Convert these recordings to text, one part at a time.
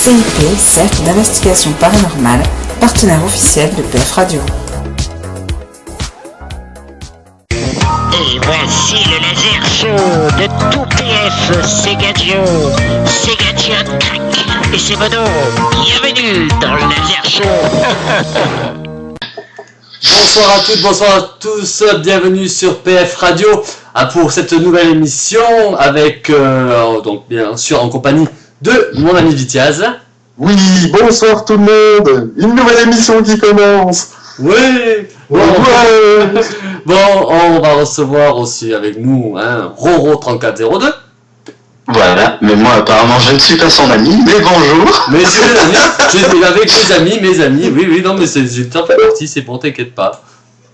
CIP, Cercle d'investigation paranormale, partenaire officiel de PF Radio. Et voici le laser show de tout PF, c'est Gadget. C'est Gadget Crack et c'est Bono. Bienvenue dans le laser show. Bonsoir à toutes, bonsoir à tous, bienvenue sur PF Radio pour cette nouvelle émission avec, donc bien sûr en compagnie de mon ami Vitiaz. Oui, bonsoir tout le monde, une nouvelle émission qui commence. Oui, bon, ouais. Bon, on va recevoir aussi avec nous Roro3402. Voilà, mais moi apparemment je ne suis pas son ami, mais bonjour. Mais c'est mes amis, je suis avec mes amis, oui, non mais c'est t'en fais partie, c'est bon, t'inquiète pas.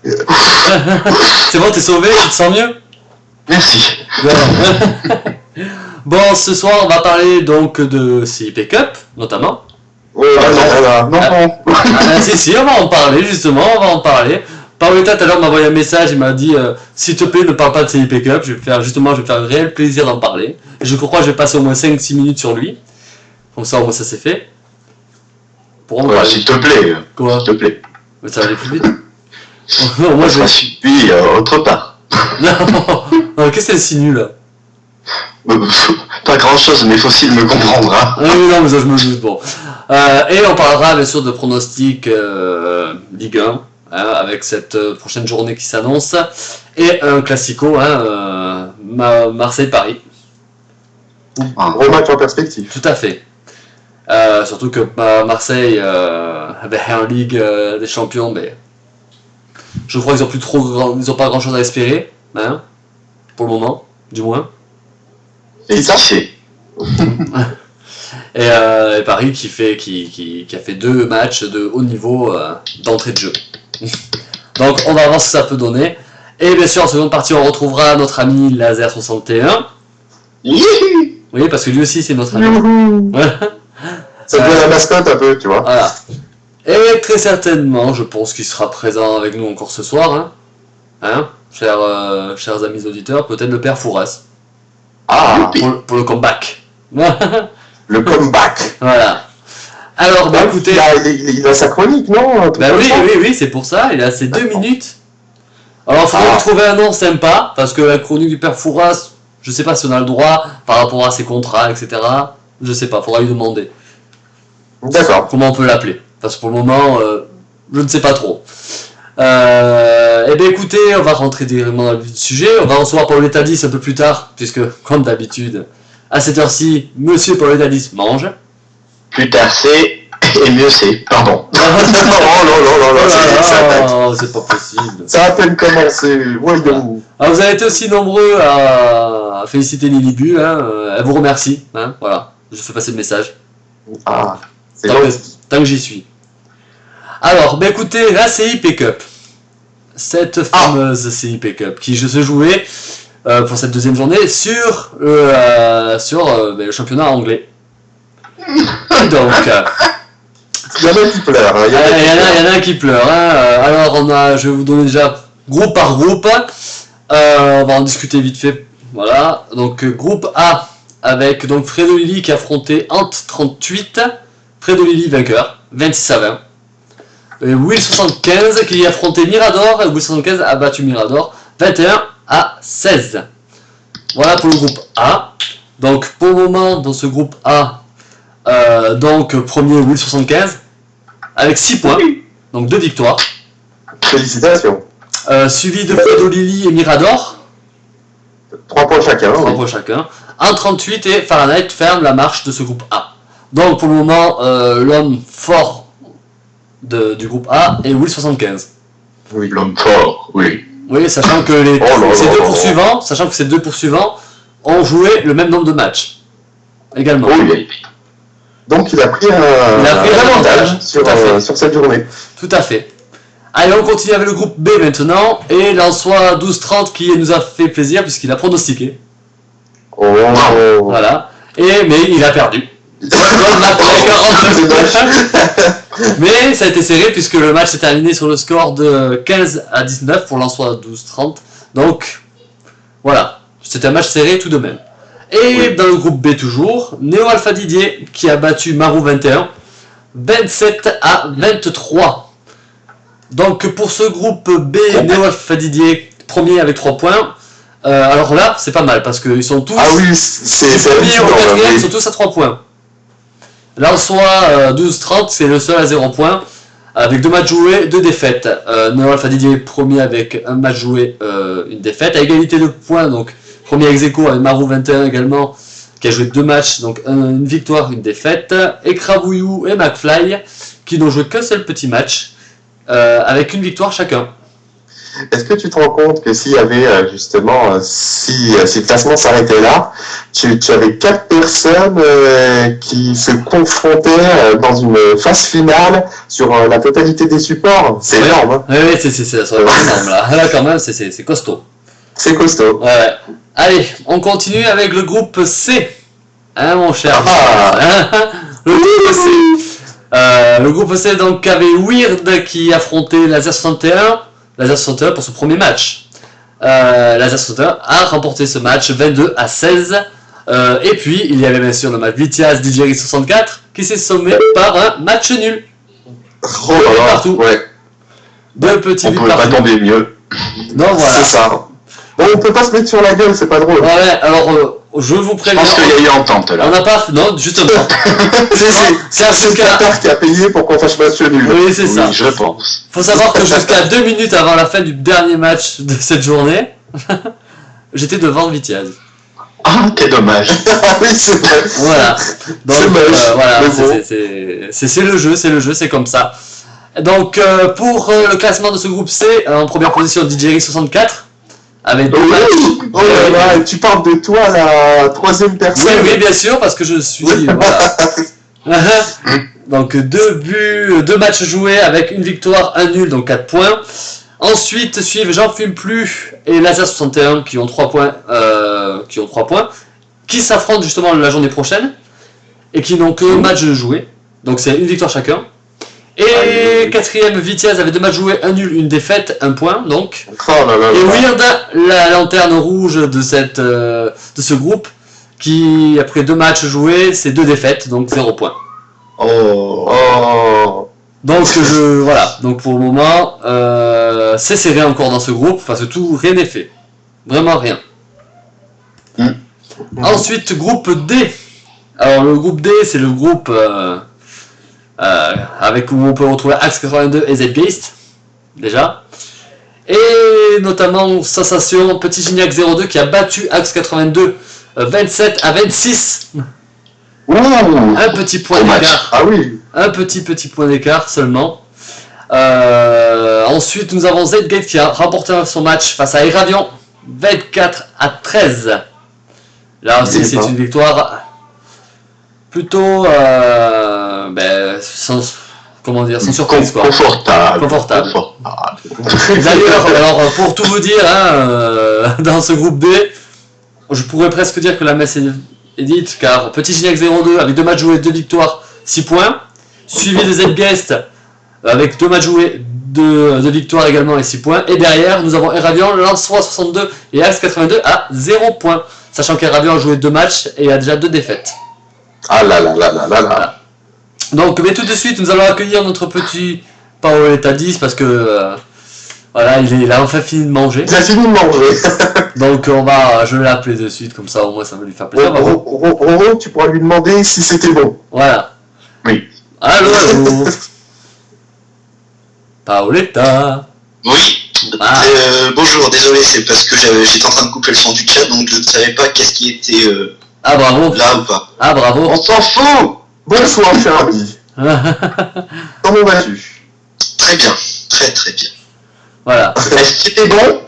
C'est bon, t'es sauvé, tu te sens mieux? Merci. Bon, ce soir on va parler donc de CIP Cup, notamment. Ouais, non. Si, on va en parler justement, Paoletta tout à l'heure m'a envoyé un message, il m'a dit s'il te plaît ne parle pas de CIP Cup, je vais faire un réel plaisir d'en parler. Et je crois que je vais passer au moins 5-6 minutes sur lui. Comme ça au moins ça c'est fait. Ouais, s'il te plaît. Quoi? S'il te plaît. Mais ça va aller plus vite. Moi je suis autre part. Non, qu'est-ce qu'elle insinue là? Pas grand chose, mais Fossile me comprendra. Oui, non, mais ça je me doute, bon. Et on parlera bien sûr de pronostics Ligue 1. Avec cette prochaine journée qui s'annonce, et un classico, Marseille-Paris. Gros match en perspective. Tout à fait. Surtout que Marseille, en Ligue des Champions, mais je crois qu'ils ont pas grand chose à espérer, pour le moment, du moins. Et ça c'est. Et Paris qui a fait 2 matchs de haut niveau d'entrée de jeu. Donc on va voir ce que ça peut donner. Et bien sûr en seconde partie on retrouvera notre ami Laser61. Oui, parce que lui aussi c'est notre ami. Ça devient la mascotte un peu, tu vois. Voilà. Et très certainement je pense qu'il sera présent avec nous encore ce soir. Chers amis auditeurs, peut-être le père Fouras. Pour le comeback. Le comeback. Voilà. Alors, écoutez... Il a sa chronique, non? Oui, c'est pour ça, il a ses 2 minutes. Alors, il faudrait trouver un nom sympa, parce que la chronique du père Fouras, je sais pas si on a le droit, par rapport à ses contrats, etc. Je sais pas, faudra lui demander. D'accord. Comment on peut l'appeler? Parce que pour le moment, je ne sais pas trop. Eh bien écoutez, on va rentrer directement dans le vif du sujet. On va recevoir Paoletta 10 un peu plus tard, puisque, comme d'habitude, à cette heure-ci, Monsieur Paoletta 10 mange. Plus tard c'est, et mieux c'est, pardon. C'est pas possible. Ça a à peine commencé, voyons. Alors vous avez été aussi nombreux à féliciter Lilibu, elle vous remercie, voilà, je fais passer le message. C'est tant que j'y suis. Alors, écoutez, la CIP Cup, cette fameuse CIP Cup qui se jouait pour cette deuxième journée sur le championnat anglais. Donc, il y en a qui pleurent. Il y en a qui pleurent. Alors, je vais vous donner déjà groupe par groupe. On va en discuter vite fait. Voilà. Donc, groupe A avec donc Fredolili qui affrontait Ant 38. Fredolili vainqueur, 26-20. Et Will 75 qui affrontait Mirador. Et Will 75 a battu Mirador, 21-16. Voilà pour le groupe A. Donc, pour le moment, dans ce groupe A, donc premier Will 75 avec 6 points, donc 2 victoires. Félicitations. Suivi de Fredolili et Mirador. 3 points chacun. 3 points chacun. En 38 et Fahrenheit ferme la marche de ce groupe A. Donc pour le moment, l'homme fort du groupe A est Will 75. Oui, l'homme fort, oui. Oui, sachant que ces deux poursuivants ont joué le même nombre de matchs. Également. Oui. Donc il a pris un avantage sur cette journée. Tout à fait. Allez, on continue avec le groupe B maintenant. Et Lensois 12-30 qui nous a fait plaisir puisqu'il a pronostiqué. Voilà. Mais il a perdu. Mais ça a été serré puisque le match s'est terminé sur le score de 15-19 pour Lensois 12-30. Donc, voilà. C'était un match serré tout de même. Et dans le groupe B toujours, Neo Alpha Didier qui a battu Marou 21, 27-23. Donc pour ce groupe B, Neo Alpha Didier, premier avec 3 points. Alors là, c'est pas mal parce qu'ils sont tous. Ah oui, c'est premier au quatrième, ils sont tous à 3 points. Là, on soit 12-30, c'est le seul à 0 points. Avec 2 matchs joués, 2 défaites. Neo Alpha Didier premier avec un match joué, une défaite. À égalité de points, donc premier ex aequo avec Marou 21 également, qui a joué 2 matchs, donc une victoire, une défaite. Et Kravouillou et McFly, qui n'ont joué qu'un seul petit match, avec une victoire chacun. Est-ce que tu te rends compte que s'il y avait justement, si le classement s'arrêtait là, tu avais 4 personnes qui se confrontaient dans une phase finale sur la totalité des supports? C'est énorme. Hein. Oui, c'est énorme là. Là quand même, c'est costaud. C'est costaud. Ouais. Allez, on continue avec le groupe C. Hein, mon cher. Le groupe C. Le groupe C donc avait Weird qui affrontait Laser 61. Laser 61 pour ce premier match. Laser 61 a remporté ce match 22-16. Et puis, il y avait bien sûr le match Vitiaz Digeri 64 qui s'est sommé par un match nul. Oh là là, partout. Ouais. 2 petits buts partout. On pouvait pas tomber mieux. Non, voilà. C'est ça. Bon, on peut pas se mettre sur la gueule, c'est pas drôle. Ouais, alors, je vous préviens. Je pense qu'il y a eu entente là. On n'a pas. Non, justement. c'est Qatar qui a payé pour qu'on fasse match nul. Oui, c'est ça. Je pense. Faut savoir que jusqu'à 2 minutes avant la fin du dernier match de cette journée, j'étais devant Vitiaz. Ah, t'es dommage. Oui, c'est vrai. Voilà. Donc, c'est moche. voilà, bon. c'est le jeu, c'est comme ça. Donc, pour le classement de ce groupe C, en première position, Digeri 64. Avec 2 matchs. Oh là là, tu parles de toi, la 3e personne. Oui, bien sûr, parce que je suis. Voilà. Donc 2 matchs joués avec une victoire, un nul, donc 4 points. Ensuite suivent J'en fume plus et Laser 61 qui ont 3 points, qui s'affrontent justement la journée prochaine et qui n'ont que match joué. Donc c'est une victoire chacun. Et 4ème Vitiaz avait 2 matchs joués, un nul, une défaite, 1 point donc. Oh là là là. Et Weird, la lanterne rouge de ce groupe, qui après 2 matchs joués, c'est 2 défaites, donc 0 point. Oh. Donc voilà, donc pour le moment, c'est serré encore dans ce groupe, parce que rien n'est fait. Vraiment rien. Ensuite, groupe D. Alors le groupe D, c'est le groupe avec où on peut retrouver Axe 82 et Zgeist, déjà. Et notamment Sensation, Petit Gignac 02 qui a battu Axe 82 27-26. Un petit point d'écart. Ah oui. Un petit point d'écart seulement. Ensuite, nous avons Zgate qui a remporté son match face à Eravion 24-13. Là aussi, c'est une victoire plutôt sans surprise quoi. Confortable. D'ailleurs, alors pour tout vous dire, dans ce groupe D, je pourrais presque dire que la messe est dite, car Petit Gignac 02 avec 2 matchs joués, 2 victoires, 6 points, suivi de Zgeist avec 2 matchs joués, 2 victoires également et 6 points, et derrière nous avons Eravion, Lançois 62 et Axe 82 à 0 points, sachant qu'Eravion a joué 2 matchs et a déjà 2 défaites. Ah là là là là là là. Voilà. Donc, mais tout de suite, nous allons accueillir notre petit Paoletta 10 parce que voilà, il a enfin fini de manger. Il a fini de manger. Donc, je vais l'appeler de suite, comme ça au moins ça va lui faire plaisir. Roro, tu pourras lui demander si c'était bon. Voilà. Oui. Allô. Paoletta. Oui. Bonjour, désolé, c'est parce que j'étais en train de couper le son du chat, donc je ne savais pas qu'est-ce qui était bravo. là ou pas. Ah bravo. On s'en fout. Bonsoir, cher ami. Comment vas-tu? Très bien, très très bien. Voilà. Est-ce que c'était bon?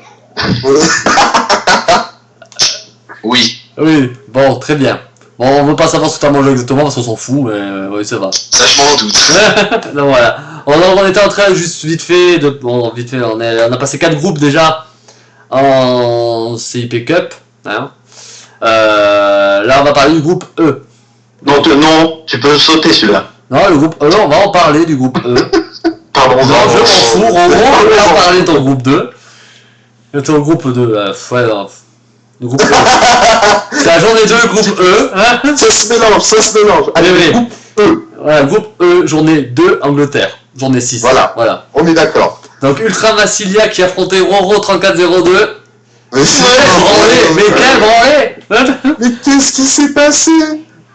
Oui. Oui, bon, très bien. Bon, on veut pas savoir ce que t'as mangé exactement parce qu'on s'en fout, mais oui, ça va. Ça, je m'en doute. Donc voilà. On était en train, juste vite fait, on a passé 4 groupes déjà en CIP Cup. Hein. Là, on va parler du groupe E. Non, tu peux sauter celui-là. Non, le groupe E, on va en parler du groupe E. Pardon, non, je m'en fous, on va en parler de ton groupe 2. De ton groupe 2, ouais, non. Le groupe E. C'est la journée 2, groupe E. Hein, Ça se mélange. Allez, oui. groupe E. voilà, groupe E, journée 2, Angleterre. Journée 6. Voilà. On est d'accord. Donc Ultra Massilia qui affrontait Roro 3402. Mais c'est Mais quel branlé. Mais qu'est-ce qui s'est passé?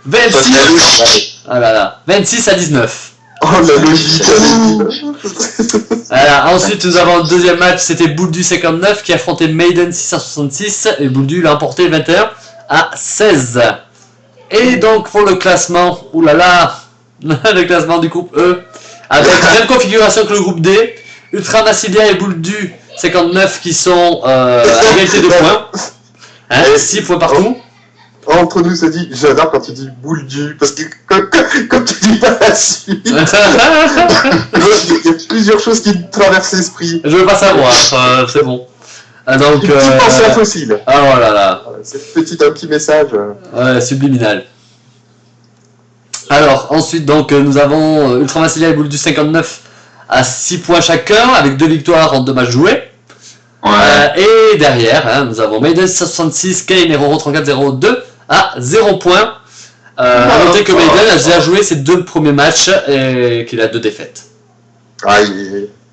26. La logique. Ah là là. 26 à 19. Oh la logique. Voilà. Ensuite, nous avons le deuxième match. C'était Bouldu 59 qui affrontait Maiden 666. Et Bouldu l'a emporté 21 à 16. Et donc pour le classement, oulala, le classement du groupe E, avec la même configuration que le groupe D, Ultra Massilia et Bouldu 59 qui sont à égalité de points. Hein, 6 points partout. Entre nous, ça dit, j'adore quand tu dis boule du, parce que quand tu dis pas la suite, il y a plusieurs choses qui me traversent l'esprit. Je veux pas savoir, c'est bon. Donc, Une petite pensée à fossile. ah voilà là, C'est un petit message. subliminal. Alors, ensuite, donc, nous avons Ultra Massilia et Bouldu 59 à 6 points chacun, avec 2 victoires en 2 matchs joués. Ouais. Et derrière, hein, nous avons Maiden 66, Kane et Roro 3402 à 0 points. À noter que Maiden a déjà joué ses 2 premiers matchs et qu'il a 2 défaites.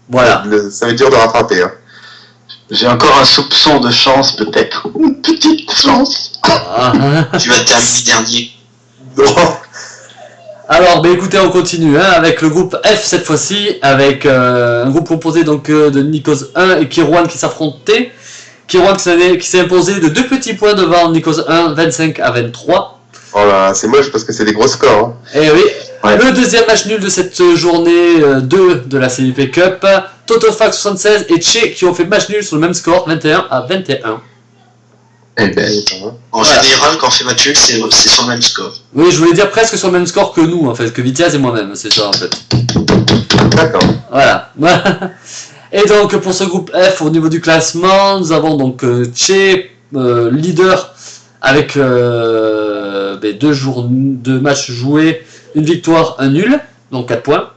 Voilà. Ça va être dur de rattraper. Hein. J'ai encore un soupçon de chance, peut-être. Une petite chance. Ah. Tu vas terminer dernier. Non. Alors, bah écoutez, on continue hein, avec le groupe F cette fois-ci, avec un groupe composé donc de Nikos 1 et Kirwan qui s'affrontaient. Kirwan qui s'est imposé de 2 petits points devant Nikos 1, 25 à 23. Oh là, c'est moche parce que c'est des gros scores. Hein. Et oui, Ouais. le deuxième match nul de cette journée 2 de la CVP Cup, Totofax 76 et Che qui ont fait match nul sur le même score, 21 à 21. Eh ben, En Voilà. général, quand on fait match nul, c'est sur le même score. Oui, je voulais dire presque sur le même score que nous en fait, que Vitiaz et moi-même, c'est ça en fait. D'accord. Voilà. Et donc pour ce groupe F au niveau du classement, nous avons donc Che leader avec 2 matchs joués, une victoire, un nul, donc 4 points.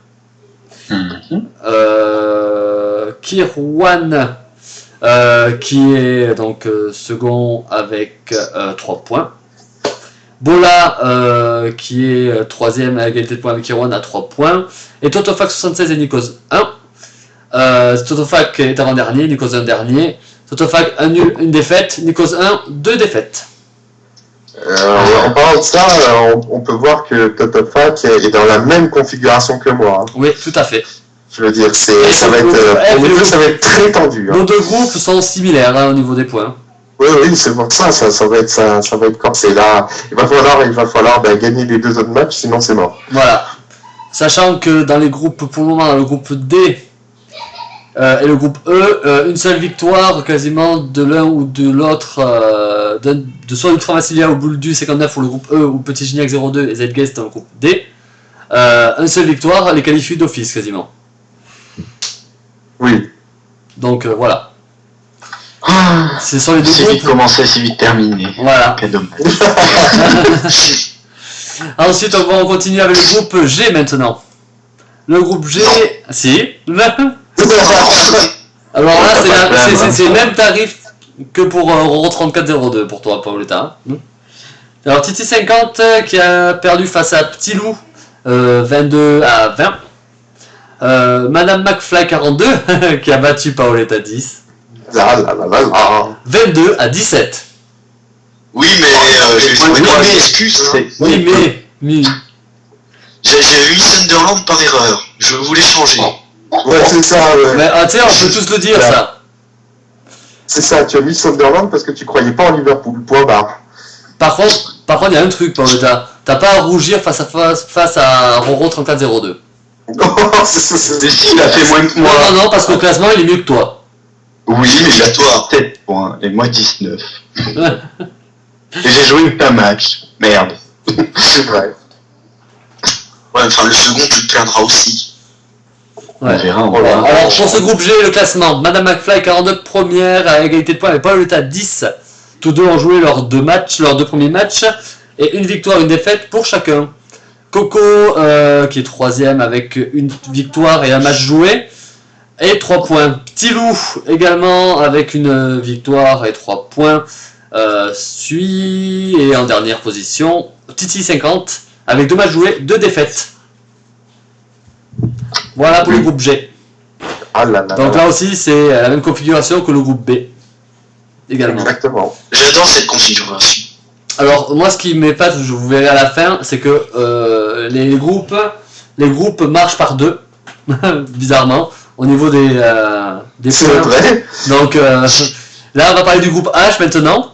Kirwan qui est donc second avec 3 points. Bola qui est troisième à égalité de points avec Kirwan à 3 points. Et Totofac 76 et Nikos 1. Totofac est avant-dernier, Nikos 1 dernier. Totofac 1 nul, 1 défaite. Nikos 1, 2 défaites. En parlant de ça, on peut voir que Totofac est dans la même configuration que moi. Hein. Oui, tout à fait. Je veux dire, Et ça va le groupe F, être, pour le nous, groupe- ça va être très tendu. Hein. Nos 2 groupes sont similaires hein, au niveau des points. Oui, c'est pour ça, ça va être corsé. Là, il va falloir gagner les 2 autres matchs, sinon c'est mort. Voilà. Sachant que dans les groupes, pour le moment, dans le groupe D et le groupe E, une seule victoire quasiment de l'un ou de l'autre, de soit Ultra Massilia ou Bouldu 59 pour le groupe E ou Petit Gignac 02 et Zguest dans le groupe D. Une seule victoire les qualifie d'office quasiment. Oui. Donc voilà. ah, Ce sont les 2 si vite groupes. commencé, si vite terminé. Voilà. Quel dommage. Ensuite, on continue avec le groupe G maintenant. Le groupe G, si. Alors là, c'est le même tarif que pour Roro 3402 pour toi, Paoletta. Alors Titi 50 qui a perdu face à Petit Loup 22 à 20. Madame McFly 42 qui a battu Paoletta 10. 22 à 17. Oui, mais je vais Oui, faire mais- une excuse. Hein. Oui, mais J'ai mis Sunderland par erreur. Je voulais changer. Ouais, c'est ça, ouais. mais tu sais, on peut tous le dire ça. C'est ça, tu as mis Sunderland parce que tu croyais pas en Liverpool. Point barre. Par contre, il y a un truc, Paoletta. T'as pas à rougir face à Roro 3402. Et s'il a fait moins que moi. Non, parce qu'au classement, il est mieux que toi. Oui, mais il a Victoire. 7 points et moi 19. Et j'ai joué qu'un match. Merde. C'est vrai. Ouais, enfin, le second, tu te perdras aussi. On Ouais. verra. On Voilà. verra. Alors pour ce groupe G, le classement, Madame McFly 42 première à égalité de points avec Paoletta 10. Tous deux ont joué leurs 2 matchs, leurs 2 premiers matchs, et une victoire, une défaite pour chacun. Coco qui est troisième avec une victoire et un match joué, et 3 points. Petit Loup également avec une victoire et 3 points. suit, et en dernière position, Titi 50, avec 2 matchs joués, 2 défaites. Voilà pour le groupe G. Ah là là. Donc là aussi, c'est la même configuration que le groupe B. Également. Exactement. J'adore cette configuration. Alors, moi, ce qui m'épate, je vous verrai à la fin, c'est que les groupes marchent par 2, bizarrement, au niveau des C'est points. vrai. Donc, là, on va parler du groupe H maintenant.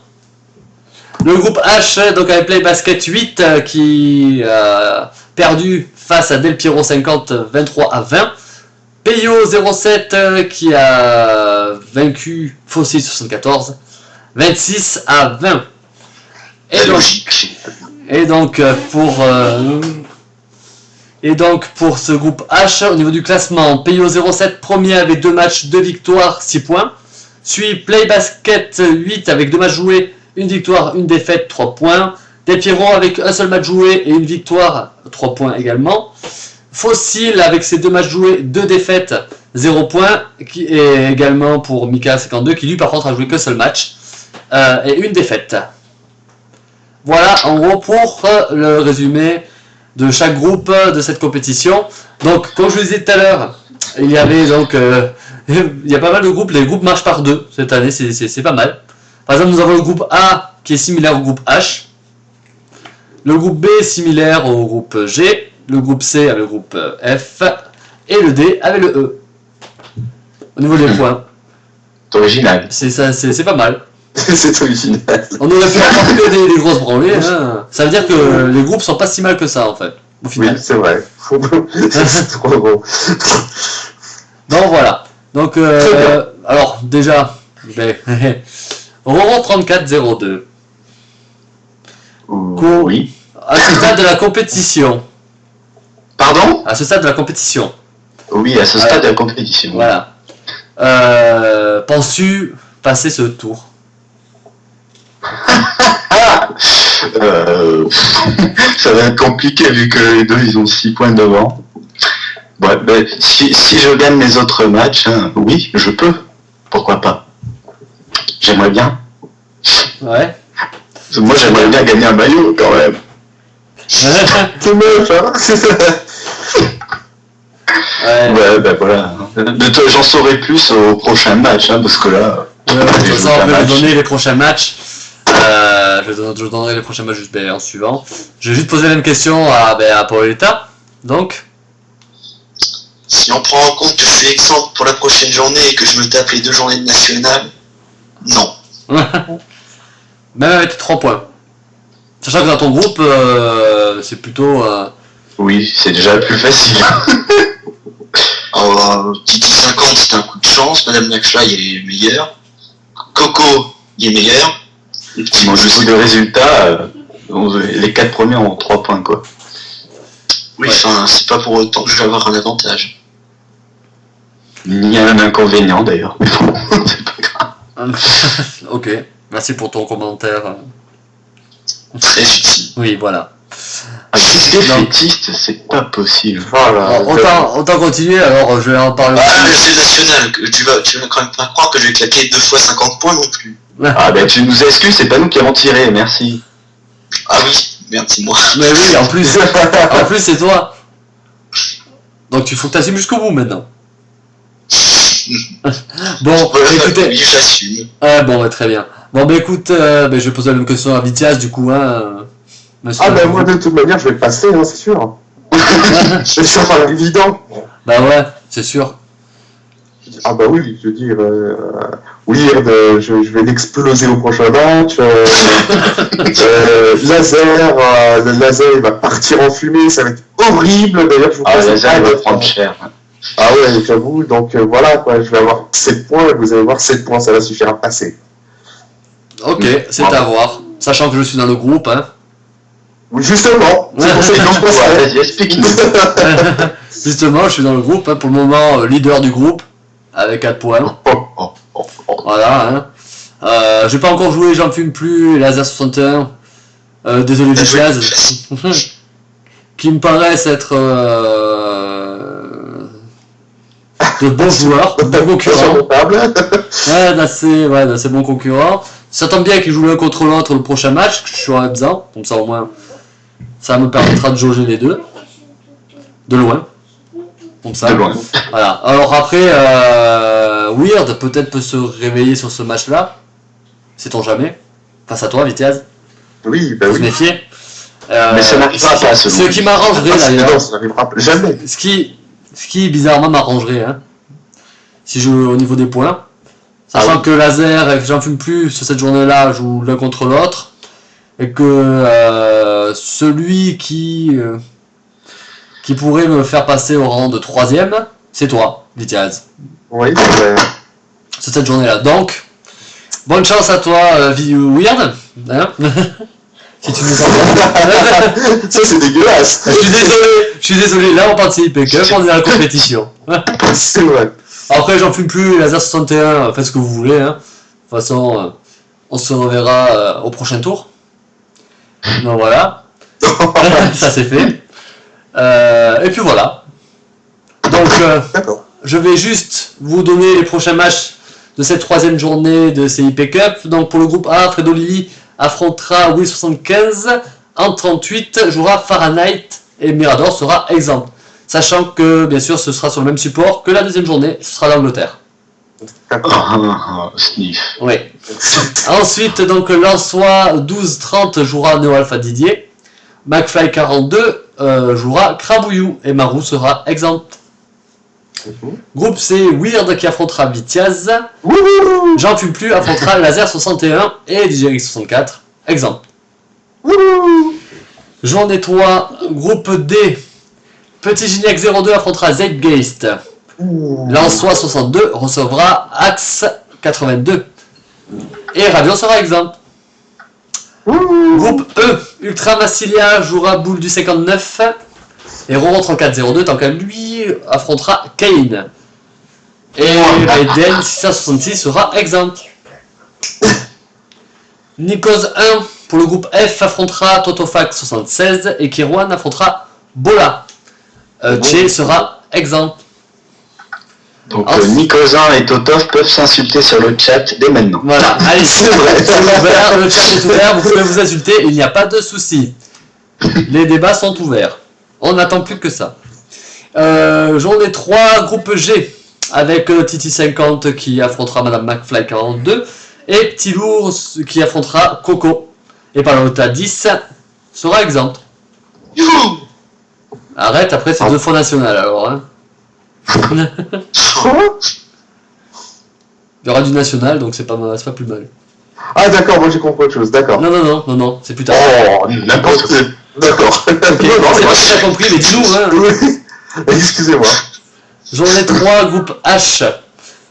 Le groupe H, donc avec Play Basket 8, qui a perdu face à Del Piero 50, 23-20. Peyo 07, qui a vaincu Fossil 74, 26-20. Et donc pour ce groupe H, au niveau du classement, Peyo 07 premier avec 2 matchs, 2 victoires, 6 points. Suit Play Basket 8 avec 2 matchs joués, 1 victoire, 1 défaite, 3 points. Del Piero avec un seul match joué et 1 victoire, 3 points également. Fossil avec ses 2 matchs joués, 2 défaites, 0 points. Et également pour Mika 52 qui lui par contre a joué qu'un seul match et 1 défaite. Voilà en gros pour le résumé de chaque groupe de cette compétition. Donc comme je vous disais tout à l'heure, il y avait donc il y a pas mal de groupes, les groupes marchent par 2 cette année, c'est pas mal. Par exemple nous avons le groupe A qui est similaire au groupe H, le groupe B similaire au groupe G, le groupe C avec le groupe F et le D avec le E. Au niveau des points, C'est original. c'est ça, c'est pas mal. C'est original. On aurait pu avoir que des grosses branlées, hein. Ça veut dire que les groupes sont pas si mal que ça en fait, au Oui, final. c'est vrai. C'est trop drôle. Donc voilà. Donc alors déjà, Roron 3402. Oui. À ce stade de la compétition. Pardon? À ce stade de la compétition. Oui, à ce stade de la compétition. Voilà. Penses-tu passer ce tour? Ça va être compliqué vu que les deux ils ont 6 points devant. Ouais, ben, si je gagne les autres matchs, hein, oui, je peux. Pourquoi pas? J'aimerais bien. Ouais. Moi j'aimerais bien gagner un maillot quand même. C'est moche, hein. Ouais. Ouais, ben voilà. J'en saurai plus au prochain match, hein, parce que là. De toute j'ai façon, joué on qu'un peut match. vous donner les prochains matchs. Je donnerai les prochains matchs juste en suivant. Je vais juste poser la même question à Paoletta. Donc, Si on prend en compte que je suis exempt pour la prochaine journée et que je me tape les 2 journées de nationale, non. même avec 3 points. Sachant que dans ton groupe, c'est plutôt. Oui, c'est déjà plus facile. Alors, Titi 50, c'est un coup de chance. Madame McFly, elle est meilleure. Coco, il est meilleur. Et petit Bon, je du coup, sais de résultat, les 4 premiers ont 3 points, quoi. Oui, enfin, c'est pas pour autant que je vais avoir un avantage. Il y a un inconvénient d'ailleurs, mais bon, c'est pas grave. Ok, merci pour ton commentaire. Très utile. Oui, voilà. Ah, si t'es défaitiste, c'est pas possible. Voilà. Alors, autant continuer, alors je vais en parler. Ah, mais c'est national. Tu vas quand même pas croire que je vais claquer 2 fois 50 points non plus. Ah ben tu nous excuses, c'est pas nous qui avons tiré, merci. Ah oui, merde, c'est moi. Mais oui, en plus c'est toi. Donc tu faut que t'assumes jusqu'au bout maintenant. Bon, écoutez. Oui, j'assume. Bon, très bien. Bon, écoute, je vais poser la même question à Vitias, du coup, hein. Monsieur. Ah ben moi de toute manière je vais le passer, hein, c'est sûr. C'est sûr, évident. Bah ouais, c'est sûr. Ah bah oui, je veux dire, oui, je vais l'exploser au prochain match. Le laser il va partir en fumée, ça va être horrible. D'ailleurs, je vous Ah, conseille Lazare pas va d'être- prendre cher. Ah ouais, j'avoue. Donc voilà, quoi, je vais avoir 7 points. Et vous allez voir, 7 points, ça va suffire à passer. Ok, c'est à voir. Sachant que je suis dans le groupe, hein. Oui, justement, c'est pour ça que je Ouais, passerai. vas-y, explique-nous. Justement, je suis dans le groupe, hein, pour le moment, leader du groupe, avec 4 points. Voilà, hein. J'ai pas encore joué, j'en fume plus, Laser 61. Désolé T'as joué Vitias. Qui me paraissent être de bons joueurs, de bons concurrents. Insurmontable. Ouais, d'assez bons concurrents. Ça tombe bien qu'ils jouent l'un contre l'autre le prochain match, que je suis absent, comme ça au moins ça me permettra de jauger les deux. De loin. Comme ça. De loin. Voilà. Alors après, Weird peut-être peut se réveiller sur ce match-là. Sait-on jamais. Face à toi, Vitiaz. Oui, bah Faut se oui. méfier. Mais ça n'arrivera pas, Ce selon qui lui. m'arrangerait Non, d'ailleurs. ça n'arrivera jamais. Ce qui bizarrement m'arrangerait, hein. Si je au niveau des points. Sachant oui. que Laser et que j'en fume plus sur cette journée-là joue l'un contre l'autre. Et que celui qui pourrait me faire passer au rang de 3ème, c'est toi, Vitiaz. Oui, Sur cette journée-là. Donc, bonne chance à toi, Weird. Hein si tu nous entends. ça c'est dégueulasse. Je suis désolé, là on participe, on est dans la compétition. C'est vrai. Après j'en fume plus, Laser 61, faites ce que vous voulez. Hein. De toute façon, on se reverra au prochain tour. Donc voilà, ça c'est fait. Et puis voilà. Donc D'accord. je vais juste vous donner les prochains matchs de cette 3ème journée de CIP Cup. Donc pour le groupe A, Fredo Lily affrontera Will 75, en 38 jouera Fahrenheit et Mirador sera exempt. Sachant que bien sûr ce sera sur le même support que la 2ème journée, ce sera l'Angleterre. Sniff. Oui. Ensuite donc Lançois 12-30 jouera Neo Alpha Didier, McFly 42 jouera Crabouillou et Marou sera exempt. Groupe C, Weird qui affrontera Vitiaz, J'en fume plus affrontera Laser 61 et DJX 64, exemple. Journée 3, groupe D, Petit Gignac 02 affrontera Zeitgeist, Lançois 62 recevra Axe 82 et Ravion sera exempt. Groupe E, Ultra Massilia jouera Boule du 59 et Roro 3402 tant qu'à lui affrontera Kane. Et Raiden 666 sera exempt. Nikos 1 pour le groupe F affrontera Totofax 76 et Kirwan affrontera Bola. Che sera exempt. Donc Nicosin et Totov peuvent s'insulter sur le chat dès maintenant. Voilà, allez, c'est ouvert, le chat est ouvert, vous pouvez vous insulter, il n'y a pas de souci. Les débats sont ouverts. On n'attend plus que ça. Journée 3, groupe G, avec Titi 50 qui affrontera Madame McFly 42 et Petit Lourd qui affrontera Coco. Et Palota 10 sera exempt. Arrête, après c'est 2 fois national alors. Hein. Il y aura du national donc c'est pas plus mal. Ah d'accord, moi j'ai compris autre chose, d'accord. Non, c'est plus tard. Oh, n'importe quoi. D'accord. Ok, bon, c'est pas si t'as compris, mais dis-nous, hein. Oui. Excusez-moi. Journée 3, groupe H.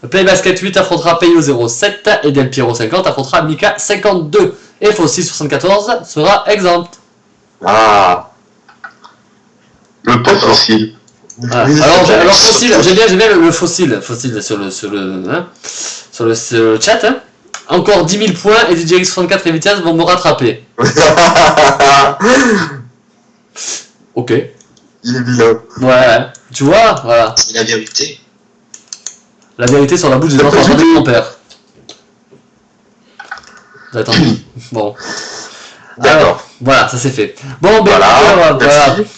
Playbasket 8 affrontera Payo 07 et Del Piero 50 affrontera Mika 52. Et Fossil 74 sera exempt. Ah. Le pot fossile. Ah. Alors Fossil, j'aime bien le Fossil sur le chat. Hein. Encore 10 000 points et DJX 64 et Vitiaz vont me rattraper. Ok. Il est vilain. Ouais, tu vois, voilà. C'est la vérité. La vérité sur la bouche des enfants de mon père. Attends. Bon. Alors, voilà, ça c'est fait. Bon, ben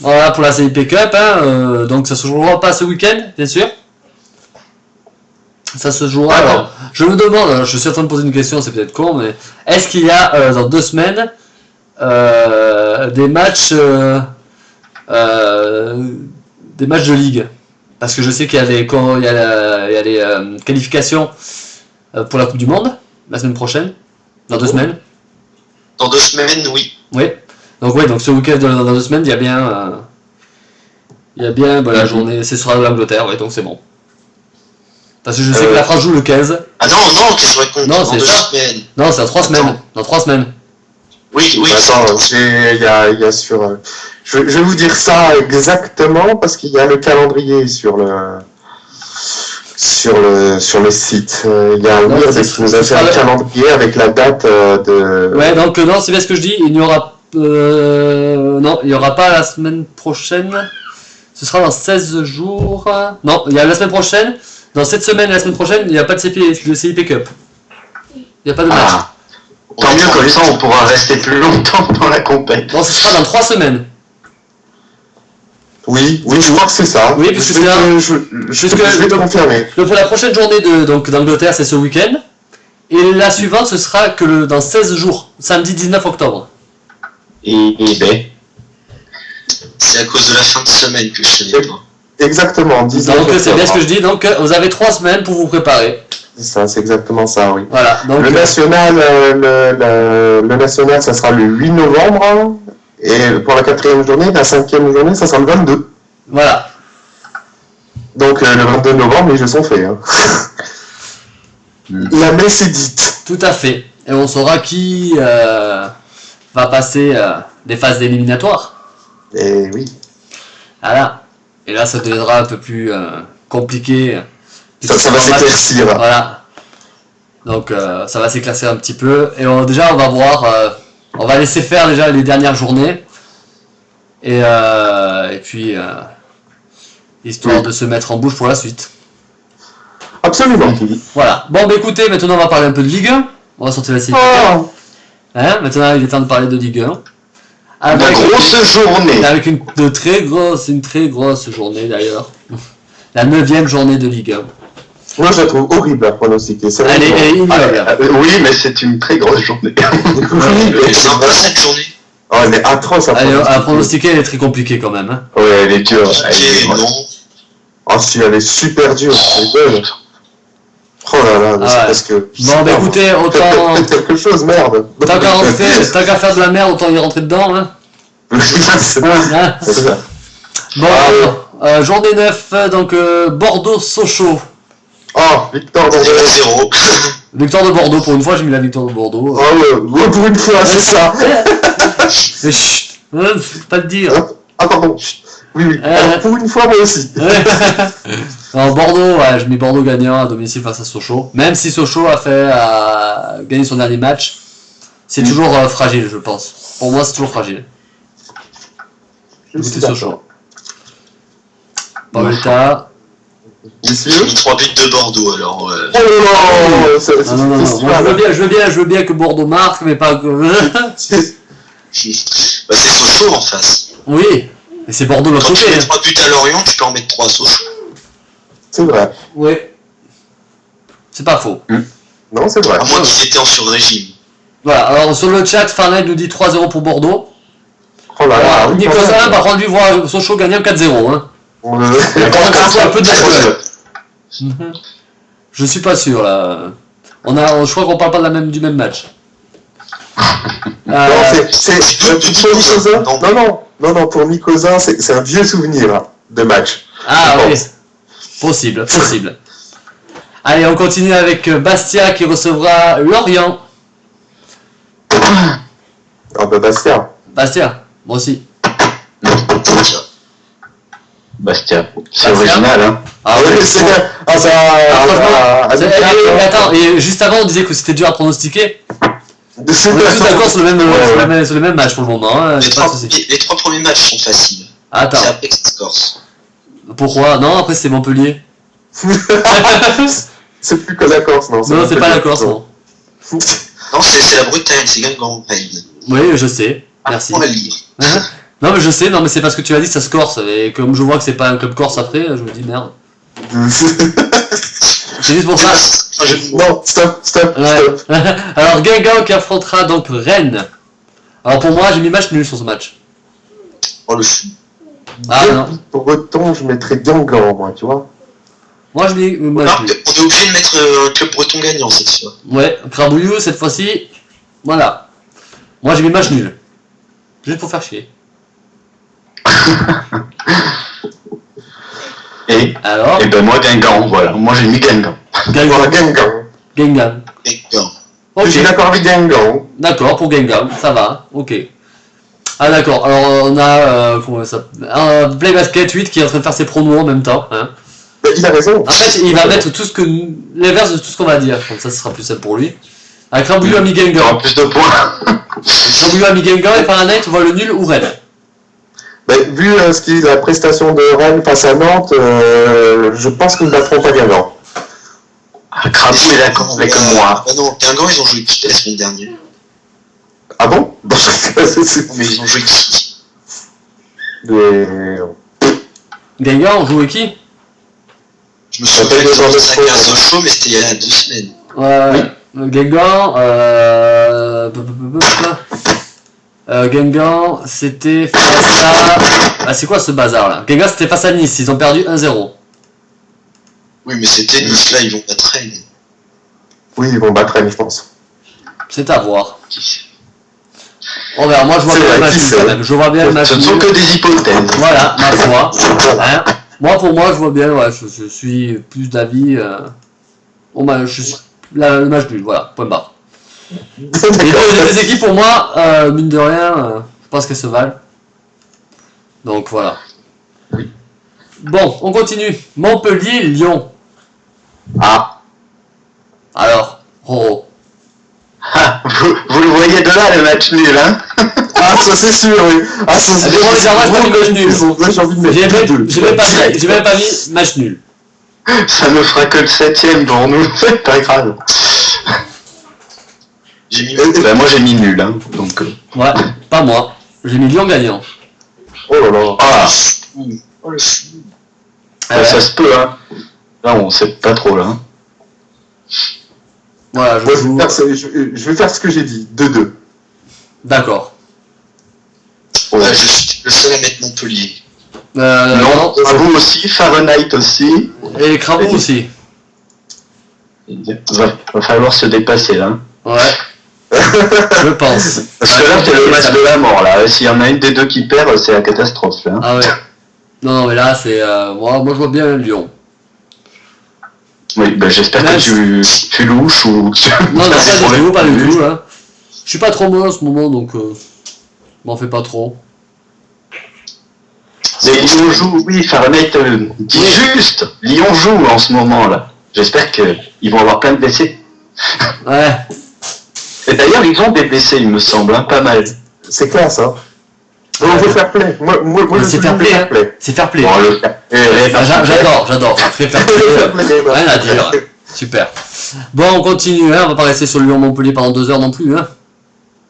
voilà pour la CIP Cup. Hein, donc ça se jouera pas ce week-end, bien sûr. Ça se jouera. Alors, je me demande, je suis en train de poser une question, c'est peut-être con, mais est-ce qu'il y a dans 2 semaines des matchs de ligue? Parce que je sais qu'il y a les qualifications pour la Coupe du Monde la semaine prochaine, dans 2 semaines. Dans 2 semaines, oui. Oui. Donc ce week-end dans 2 semaines, il y a bien la journée, c'est sur l'Angleterre, ouais, donc c'est bon. Parce que je sais que la France joue le 15. Ah non, qu'est-ce que je raconte? Non, dans c'est 2 ça. semaines. Non, c'est dans 3 semaines. Dans 3 semaines. Oui. Attends, il y a sur. Je vais vous dire ça exactement parce qu'il y a le calendrier sur le site. Il y a un lien qui nous a fait un calendrier avec la date de. Ouais, donc non, c'est bien ce que je dis. Il n'y aura pas la semaine prochaine. Ce sera dans 16 jours. Non, il y a la semaine prochaine. Dans cette semaine et la semaine prochaine, il n'y a pas de CIP Cup. Il n'y a pas de match. Tant mieux, comme ça, on pourra rester plus longtemps dans la compète. Bon, ce sera dans 3 semaines. Oui, je crois que c'est ça. Oui, parce que je vais te confirmer. Donc pour la prochaine journée d'Angleterre, c'est ce week-end. Et la suivante, ce sera que dans 16 jours, samedi 19 octobre. Et ben, C'est à cause de la fin de semaine que je savais pas. Exactement, 19 Donc c'est bien octobre. ce que je dis. Donc vous avez 3 semaines pour vous préparer. C'est ça, c'est exactement ça, oui. Voilà. Donc Le national, le national, ça sera le 8 novembre. Hein, et pour la 4e journée, la 5e journée, ça sera le 22. voilà. Donc le 22 novembre, les jeux sont faits. Hein. La messe est dite. Tout à fait. Et on saura qui va passer des phases d'éliminatoire. Et oui, Voilà. Et là, ça deviendra un peu plus compliqué. ça va s'éclaircir. Voilà. Donc ça va s'éclaircir un petit peu. Et déjà, on va voir. On va laisser faire déjà les dernières journées. Et puis, histoire de se mettre en bouche pour la suite. Absolument. Voilà. Bon, bah écoutez, maintenant on va parler un peu de Ligue 1. On va sortir la série. Oh, Hein, maintenant, il est temps de parler de Ligue 1. la grosse journée. Avec une très grosse journée d'ailleurs. La 9e journée de Ligue 1. moi, je la trouve horrible à pronostiquer. C'est Elle est ignoble. Oui, mais c'est une très grosse journée. C'est sympa cette journée. Oh, elle est atroce à À pronostiquer, elle est très compliquée quand même. Hein. Ouais, elle est dure. Ok, non. Oh, si, elle est super dure. C'est dingue. Oh là là, mais Ah c'est ouais. parce que... Bon, bah écoutez, autant. Faites quelque chose, merde. Tant qu'à faire de la merde, autant y rentrer dedans. Hein. C'est Hein. ça. Bon, journée 9, donc Bordeaux-Sochaux. Oh, Victor Bordeaux. 0-0. Victoire de Bordeaux, pour une fois j'ai mis la victoire de Bordeaux. Oh, ouais, pour une fois, c'est ça. Mais chut, faut pas le dire. Ah, pardon. Chut. Oui. Alors, pour une fois, moi aussi. Ouais. Alors, Bordeaux, ouais, je mets Bordeaux gagnant à domicile face à Sochaux. Même si Sochaux a gagné son dernier match, c'est toujours fragile, je pense. Pour moi, c'est toujours fragile. Je suis Écoutez d'accord. Sochaux. Paoletta. J'ai Messieurs. mis 3 buts de Bordeaux alors. Oh là là, c'est Non, non, non, non. Moi, je veux bien que Bordeaux marque, mais pas que. c'est- Bah, c'est Sochaux en face. Oui, mais c'est Bordeaux l'autre Quand tu côté. mets Hein. 3 buts à Lorient, tu peux en mettre 3 à Sochaux. c'est vrai. Oui. C'est pas faux. Non, c'est vrai. À moins qu'ils étaient en sur-régime. Voilà, alors sur le chat, Farnell nous dit 3-0 pour Bordeaux. Oh là là. Alors, oui, Nicolas, quand même. par contre, lui, voit Sochaux gagner en 4-0. Hein. Euh, Encore un peu de naturel. Je suis pas sûr là. Je crois qu'on parle pas du même match. Non, pour Nicosin. Non, pour Nicosin, c'est un vieux souvenir hein, de match. Ah je oui. pense. Possible. Allez, on continue avec Bastia qui recevra Lorient. Ah bah Bastien. Bastia, moi aussi. Bastia. C'est Bastia. original, hein. Ah Oui, oui, c'est ça. Attends, et juste avant on disait que c'était dur à pronostiquer. On est tous d'accord sur le même match pour le moment. Hein, y a pas de souci. Les 3 premiers matchs sont faciles. Attends, C'est après que ça se corse. pourquoi? Non, après c'est Montpellier. C'est plus que la Corse, non. Non, c'est pas la Corse, non. Non, c'est la Bretagne, c'est Guingamp. Oui, je sais. Merci. On va le lire. Non mais je sais, non mais c'est parce que tu as dit que ça se corse, et comme je vois que c'est pas un club corse après, je me dis merde. C'est juste pour ça. Non, stop. Ouais. Alors Guingamp qui affrontera donc Rennes. Alors pour moi j'ai mis match nul sur ce match. Oh le chou. Ah non. Breton, je mettrais Guingamp, moi, tu vois. Moi je mis match On nul. est obligé de mettre un club breton gagnant cette fois. Ouais, Crabouillou cette fois-ci. Voilà. Moi j'ai mis match nul. Juste pour faire chier. Et Alors ben moi, Guingamp, voilà. Moi, j'ai mis Guingamp. Voilà, Guingamp. Guingamp. Guingamp. Ok. Je suis d'accord avec Guingamp. D'accord, pour Guingamp, ça va, ok. Ah d'accord, alors on a comment ça Play Basket 8 qui est en train de faire ses pronos en même temps. Hein. Mais il a raison. En fait, il va mettre tout ce que l'inverse de tout ce qu'on va dire, comme ça ce sera plus simple pour lui. Avec Crabouillou a mis Il y Guingamp. aura plus de points. Crabouillou a mis Guingamp et Fahrenheit voit le nul ou Rennes. Vu la prestation de Rennes face à Nantes, je pense qu'ils ne battront pas Guingamp. Crabou est d'accord avec moi. Ah non, Guingamp ils ont joué qui la semaine dernière. Ah bon? Mais ils ont joué qui? Mais... Guingamp, on jouait qui? Je me souviens qu'ils ont fait 15 au show, mais c'était il y a 2 semaines. Ouais, Guingamp, Guingamp, c'était face à... Ah, c'est quoi ce bazar là? Guingamp, c'était face à Nice, ils ont perdu 1-0. Oui, mais c'était Nice, là, ils vont battre Rennes. Oui, ils vont battre Rennes, je pense. C'est à voir. Qui sait? On verra, moi je vois C'est bien le vrai, match qui nul sait quand même. Je vois bien le match Ce ne sont nul. que des hypothèses. Voilà, ma foi. Voilà. Hein, moi, pour moi, je vois bien, ouais, je suis plus d'avis. Je suis le match nul, voilà, point barre. Les deux équipes, pour moi, mine de rien, je pense qu'elles se valent. Donc voilà. Bon, on continue. Montpellier, Lyon. Ah, Alors, Roro. Ah, vous le voyez de là, le match nul, hein? ah, ça c'est sûr, oui. Ah, ça c'est J'ai envie de mettre match nul. J'ai envie de mettre deux. J'ai même pas mis match nul. Ça ne fera que le 7ème pour nous, c'est pas grave. J'ai mis Bah, moi j'ai mis nul, hein, donc... Ouais, pas moi. J'ai mis Lyon gagnant. Oh là là. Ah, Oh le fou. bah, ça se peut, hein. Là, on sait pas trop, là. Hein. Voilà, Moi, je joue. je vais faire ce que j'ai dit. 2-2. D'accord. Ouais, je suis le seul à mettre Montpellier. Non, à vous aussi, Fahrenheit aussi. Et Crabou aussi. Va falloir se dépasser, là. Hein. Ouais. Je pense. Parce que là, c'est le match de la mort, là. S'il y en a une des deux qui perd, c'est la catastrophe, là. Ah ouais. Non, mais là, c'est... moi, je vois bien Lyon. Oui, bah, j'espère Là, que tu louches ou... Non, pas du tout, hein. Je suis pas trop mauvais en ce moment, donc... m'en fais pas trop. Mais Lyon joue, oui, Fahrenheit dit juste. Lyon joue en ce moment, là. J'espère qu'ils vont avoir plein de blessés. Ouais. Et d'ailleurs, ils ont des blessés, il me semble, hein, pas mal. C'est classe, hein. On veut faire play. Moi, je C'est suis fair le play, fair hein. play. C'est fair play. Bon, le J'adore. Très fair play. Rien à dire. Super. Bon, on continue, hein. On va pas rester sur Lyon-Montpellier pendant 2 heures non plus, hein.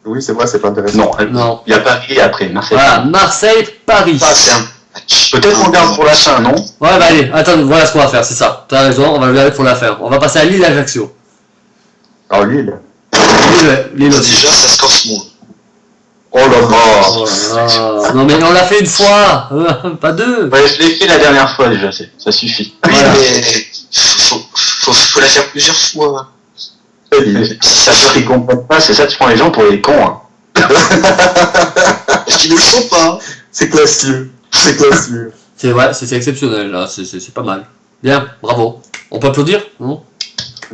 Oui, c'est vrai, c'est pas intéressant. Non, Non. il y a Paris après, Marseille. Voilà, Marseille-Paris. Ah, c'est un match. Peut-être on garde pour la fin, non? Ouais, bah allez, attends, voilà ce qu'on va faire, c'est ça. T'as raison, on va le garder pour la fin. On va passer à Lille-Ajaccio. Alors, Lille. Lille aussi. Déjà, ça score small. Oh là là. Oh là là. Non mais on l'a fait une fois, pas deux. Ouais, je l'ai fait la dernière fois déjà, ça suffit. Oui, Voilà. mais faut la faire plusieurs fois. Et Lille. Si ça veut qu'ils comprennent pas, c'est ça, tu prends les gens pour les cons. Hein. Parce qu'ils ne le font pas. C'est classieux. C'est classieux. C'est vrai, c'est exceptionnel là, c'est pas mal. Bien, bravo. On peut applaudir, non?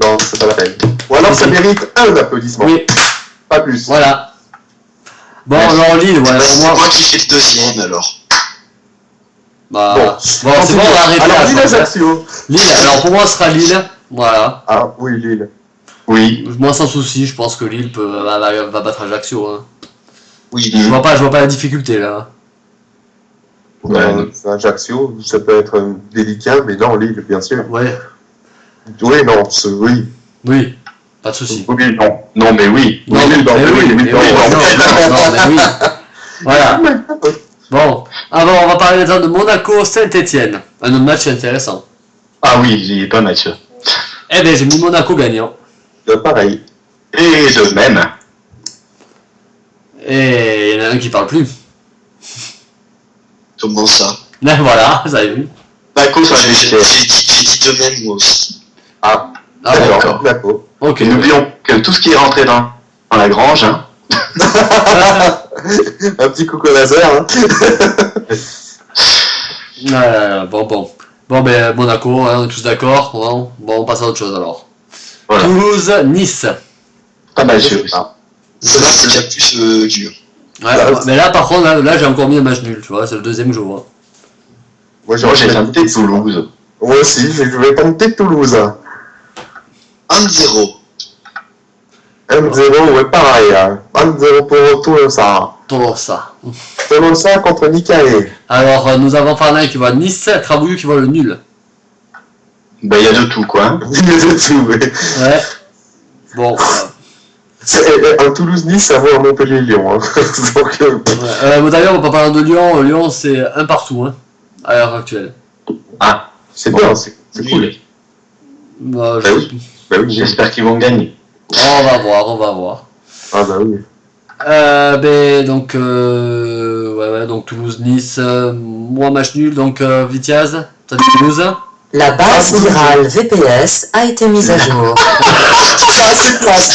Non, c'est pas la peine. Ou alors, ça mérite un applaudissement. Oui, Pas plus. voilà. Bon, alors Lille, ouais, pour C'est moi. moi qui fais le deuxième alors. Bah, Bon, bon, c'est bon, on va arrêter alors, là, Lille je pense, hein. Ajaccio. Lille, alors pour moi ce sera Lille, voilà. Ah, oui, Lille. Oui. Moi sans souci, je pense que Lille va battre Ajaccio. Hein. Oui, Je vois pas la difficulté là. Ouais. Ajaccio, ça peut être délicat, mais non, Lille, bien sûr. Ouais, Oui, non, oui. oui, pas de souci. Oui, non. Non, mais oui. Non, Oui, mais non, oui, oui, mais non, oui, non. non, mais oui. Voilà. Bon, avant on va parler maintenant de Monaco-Saint-Etienne. Un autre match intéressant. Ah oui, il est pas match. Eh ben j'ai mis Monaco gagnant. Pareil. Et de même. Et il y en a un qui parle plus. comment ça? Ben voilà, vous avez vu. Baco, ça J'ai fait dit de même moi aussi. Ah, Ah bon, d'accord. d'accord. ok. Et n'oublions que tout ce qui est rentré dans la grange, hein. Un petit coucou laser, hein. Bon. Bon ben Monaco, hein, on est tous d'accord. Bon, on passe à autre chose alors. Voilà. Toulouse-Nice. Pas mal sûr. Ah. Ça c'est déjà plus dur. Ouais, mais là par contre, là j'ai encore mis un match nul, tu vois, c'est le deuxième jour. Moi, Moi, j'ai tenté Toulouse. Moi aussi, je vais tenter Toulouse. 1-0. 1-0, ouais, pareil. Hein. 1-0 pour Toulouse. Tolosa. Toulouse contre Nicaé. Alors nous avons Farnay qui va à Nice, Crabouillou qui va le nul. Bah, il y a de tout, quoi. Hein. Il y a de tout, oui. Ouais. Bon. Un Toulouse-Nice, ça vaut un Montpellier-Lyon. Hein. Donc, D'ailleurs, on va pas parler de Lyon. Lyon, c'est un partout, hein, à l'heure actuelle. Ah, c'est bien, c'est cool. Bah, Bah oui. Bah oui. j'espère qu'ils vont gagner. On va voir. Ah bah oui. Donc, donc Toulouse-Nice, moi match nul, donc Vitiaz, t'as dit Toulouse. La base virale VPS a été mise à jour. Ça a assez de place.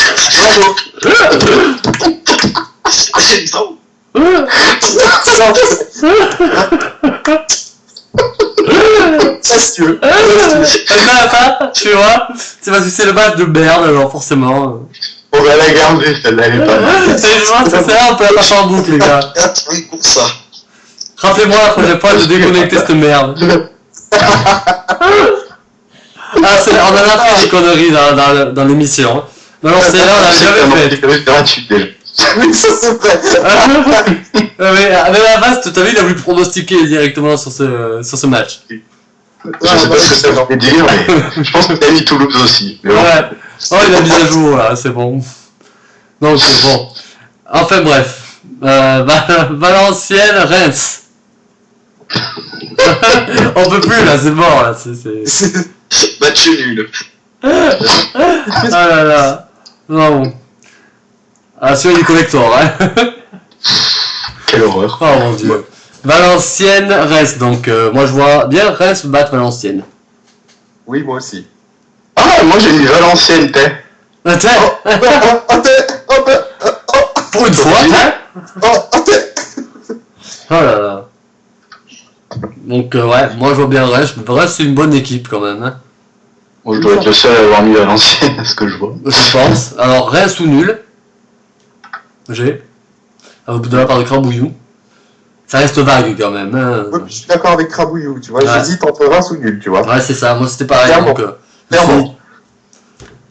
Bravo. Non. Fastidieux. Tu vois, c'est parce que c'est le match de merde, alors forcément. On va la garder, celle-là, elle est pas mal. C'est ça, on peut la passer en boucle, les gars. Oui, pour ça. Rappelez-moi la prochaine fois de déconnecter cette merde. On en a fait des conneries dans l'émission. Mais alors, c'est là, on l'a jamais fait. C'est gratuit déjà. Oui, ça c'est vrai. Mais la base, t'as vu, il a voulu pronostiquer directement sur ce match. Je sais pas ce que ça veut dire, mais je pense que t'as mis Toulouse aussi. Mais bon. Ouais. Oh, il a mis à jour, là, c'est bon. Donc, c'est bon. Enfin, bref. Valenciennes, Reims. On peut plus, là, c'est mort, là. Match nul. Ah là là. Non. Ah, celui du collector, hein. Quelle horreur. Oh mon dieu. Valenciennes, Reims. Donc, moi, je vois bien Reims battre Valenciennes. Oui, moi aussi. Ah, moi j'ai mis Valenciennes, t'es. Pour une fois, hein. Oh là là. Donc, ouais, moi, je vois bien Reims. Reims, c'est une bonne équipe, quand même, hein. Moi je dois être le seul à avoir mis Valenciennes, à ce que je vois. Je pense. Alors, Reims ou nul. J'ai. De la part de Crabouillou. Ça reste vague quand même. Hein. Ouais, je suis d'accord avec Crabouillou, tu vois. Ouais. J'hésite entre Reims ou nul, tu vois. Ouais, c'est ça. Moi, c'était pareil. Clairement. Donc, Clairement.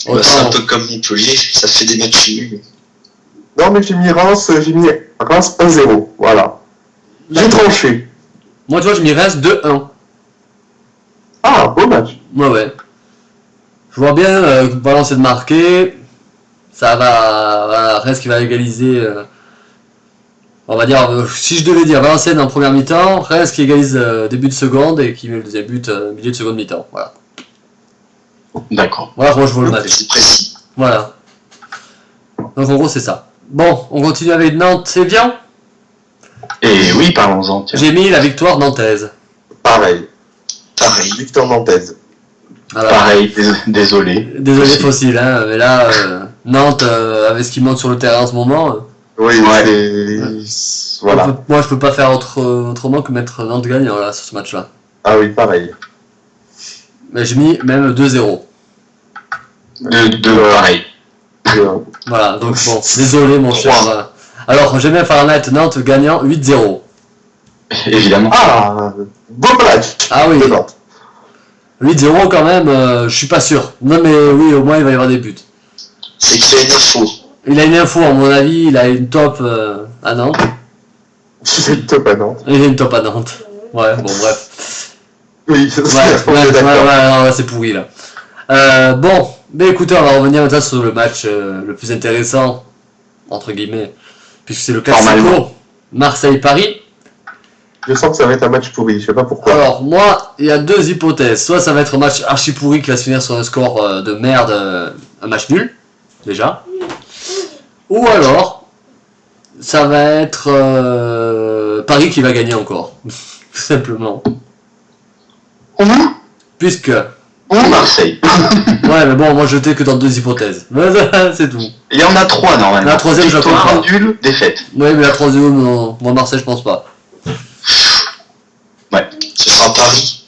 Bah, c'est un peu comme Montpellier, ça fait des matchs nuls. Non, mais j'ai mis Reims 1-0. Voilà. J'ai tranché. moi, tu vois, je m'y reste 2-1. Ah, beau match. Ouais. Je vois bien Valenciennes marquer. Ça va. Voilà, Reims qui va égaliser. On va dire, si je devais dire Valenciennes en première mi-temps, Reims qui égalise début de seconde et qui met le deuxième but milieu de seconde mi-temps. Voilà. D'accord. Voilà, moi je vois le match. C'est précis. Voilà. Donc en gros, c'est ça. Bon, on continue avec Nantes-Evian. Et oui, parlons-en, tiens. J'ai mis la victoire nantaise. Pareil. Pareil. Victor Nantaise. Voilà. Pareil, désolé. Désolé Aussi. Fossile, hein, mais là, Nantes, avec ce qui monte sur le terrain en ce moment, Oui, Ouais. c'est... Voilà. moi je peux pas faire autrement que mettre Nantes gagnant là, sur ce match-là. Ah oui, pareil. Mais j'ai mis même 2-0. Pareil. Voilà, donc bon, désolé mon cher. Alors, j'ai bien Fahrenheit Nantes gagnant 8-0. Évidemment. Ah, beau match. Ah oui, de Nantes. 8-0 quand même, je suis pas sûr. Non mais oui, au moins il va y avoir des buts. C'est qu'il a une info. Il a une info, à mon avis, il a une top à Nantes. C'est le top à Nantes. Il a une top à Nantes. Ouais, bon bref. Oui, c'est on est Ouais, d'accord. c'est pourri là. Bon, mais écoutez, on va revenir maintenant sur le match le plus intéressant, entre guillemets, puisque c'est le classico Normalement. Marseille-Paris. Je sens que ça va être un match pourri, je sais pas pourquoi. Alors, moi, il y a deux hypothèses. Soit ça va être un match archi pourri qui va se finir sur un score de merde, un match nul, déjà. Ou alors, ça va être Paris qui va gagner encore. Tout simplement. Puisque... Ou Marseille. Ouais, mais bon, moi je t'ai que dans deux hypothèses. C'est tout. Il y en a trois normalement. La troisième, je la Victoire, comprends pas. nul, défaite. Ouais, mais la troisième, non. Moi, Marseille, je pense pas. Ouais. Ce sera Paris.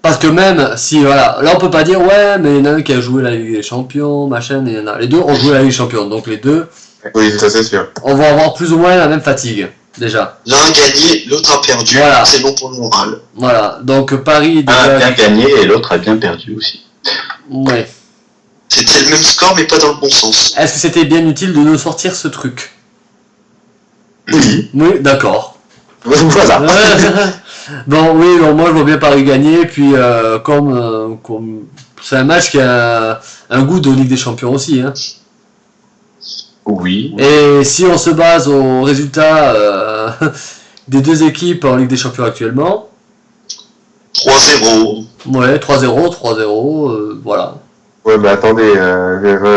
Parce que même si, voilà, là on peut pas dire, ouais, mais il y en a un qui a joué la Ligue des Champions, machin, et il y en a. Les deux ont joué la Ligue des Champions, donc les deux, Oui, ça c'est sûr. on va avoir plus ou moins la même fatigue, déjà. L'un a gagné, l'autre a perdu. Voilà. C'est bon pour le moral. Voilà, donc Paris, Un a déjà. bien gagné et l'autre a bien perdu aussi. Ouais. C'était le même score, mais pas dans le bon sens. Est-ce que c'était bien utile de nous sortir ce truc? Oui. Oui, d'accord. Voilà. Bon, oui, bon, moi je vois bien Paris gagner, puis comme c'est un match qui a un goût de Ligue des Champions aussi, hein. Oui. Et si on se base aux résultats des deux équipes en Ligue des Champions actuellement, 3-0. ouais, 3-0, 3-0, voilà. Ouais, mais attendez,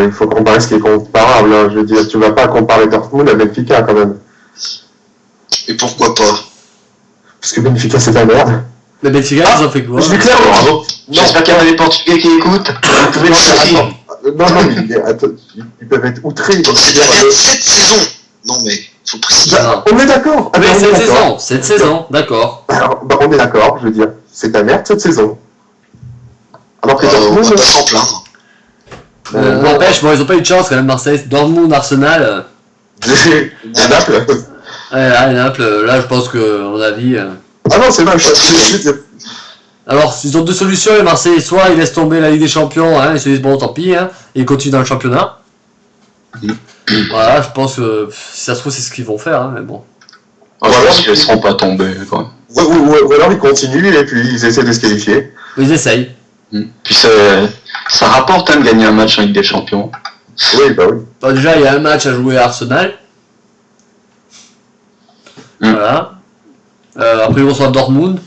il faut comparer ce qui est comparable. Hein. Je veux dire, tu vas pas comparer Dortmund à Benfica quand même. Et pourquoi pas? Parce que Benfica, c'est ta merde. Mais Benfica, ils ont fait quoi? Je vais clairement. Bravo. J'espère qu'il y a des Portugais qui écoutent. Vous pouvez le sortir. Non, attends, ils peuvent être outrés. Donc c'est derrière cette saison. Non mais, faut préciser. Bah, On est d'accord. oui, Attends, on est cette d'accord. saison, cette saison, d'accord. Alors, bah, on est d'accord, je veux dire, c'est ta merde cette saison. Alors que On Dortmund, va pas s'en plaindre. N'empêche, bon, ils ont pas eu de chance quand même, Marseille, Dortmund, Arsenal. à Naples. Ouais, Naples, là, je pense que, à mon avis. Ah non, c'est moche. Alors, ils ont deux solutions, les Marseillais. Soit ils laissent tomber la Ligue des Champions, hein, ils se disent bon, tant pis, hein, et ils continuent dans le championnat. Voilà, je pense que si ça se trouve, c'est ce qu'ils vont faire, hein, mais bon. Je pense qu'ils ne seront pas tombés quand même. Ou alors ils continuent et puis ils essaient de se qualifier. Ils essayent. Puis ça rapporte de gagner un match en Ligue des Champions. Oui, bah oui. Bon, déjà, il y a un match à jouer à Arsenal. Voilà. Après, ils reçoivent Dortmund.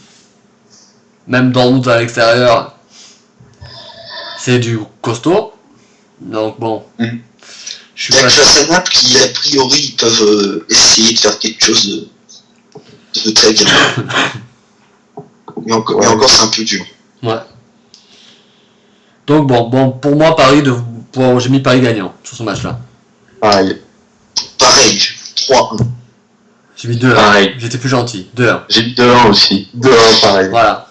Même Dortmund à l'extérieur, c'est du costaud. Donc bon. Je suis Il y a pas que face à Naples qui, a priori, peuvent essayer de faire quelque chose de très bien. Mais encore, c'est un peu dur. Ouais. Donc bon, pour moi, Paris, j'ai mis Paris gagnant sur ce match-là. Pareil. Pareil, 3-1. J'ai mis 2-1. Pareil. J'étais plus gentil. 2-1. J'ai mis 2-1 aussi. 2-1, pareil. Voilà.